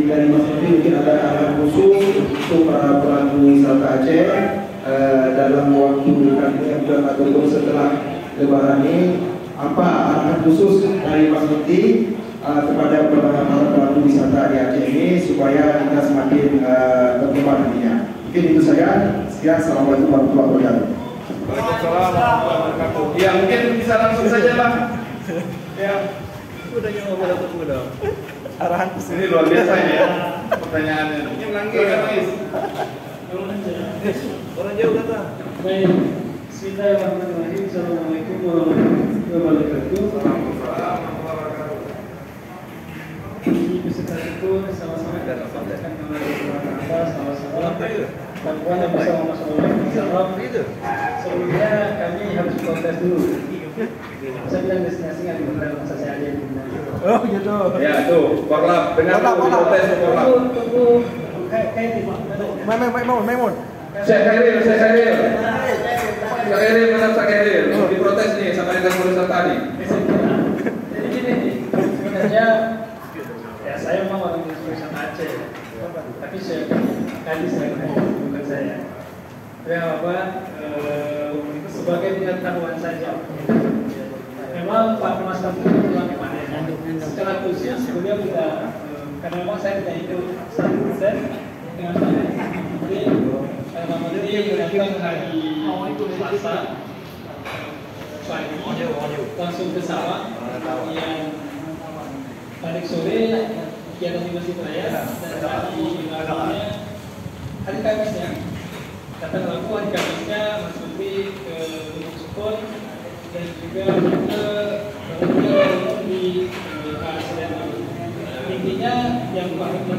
dari Mas Menteri mungkin ada arahan khusus untuk para pelaku wisata Aceh dalam waktu dekat ini ataupun setelah Lebaran ini, apa arahan khusus dari Mas Menteri kepada para pelaku wisata di Aceh ini supaya kita semakin berkembang nantinya. Mungkin itu saja. Sekian, assalamualaikum warahmatullahi wabarakatuh. Waalaikumsalam warahmatullahi wabarakatuh. Ya mungkin bisa langsung saja lah. Ya. Udah nyoba udah. Arahan ini luar biasa ya pertanyaannya. Ini menanggi kan Ais? Orang jauh kata. Baik. Bismillahirrahmanirrahim. Assalamualaikum warahmatullahi wabarakatuh. Beserta itu sama-sama kita sampaikan kepada Allah sama-sama bantuan yang bersama Mas Allah. Sebelumnya kami harus protes dulu. Saya bilang destinasi nggak dibeneran masa saya aja di Oh gitu. Ya tuh, Korlap, dengar tuh protes tuh Korlap. Tunggu, kayak di Maimun. Saya Khairil, menang Saya Khairil. Diprotes nih sama dengan tulisan tadi. Jadi gini, sebenarnya ya saya memang orang tulisan Aceh, tapi saya bukan saya. Ya apa? Sebagai pengetahuan saja. Memang Pak Mas Menteri bilang kemarin secara khusus beliau tidak, karena memang saya tidak itu 100% dengan Pak Menteri. Pak Menteri mendatang hari Selasa pagi langsung ke sawah, yang balik sore kegiatan di Masjid Raya, dan hari Kamisnya datang laku hari Kamisnya Mas Menteri ke Gunung Sukun dan juga ke di Intinya yang Pak Menteri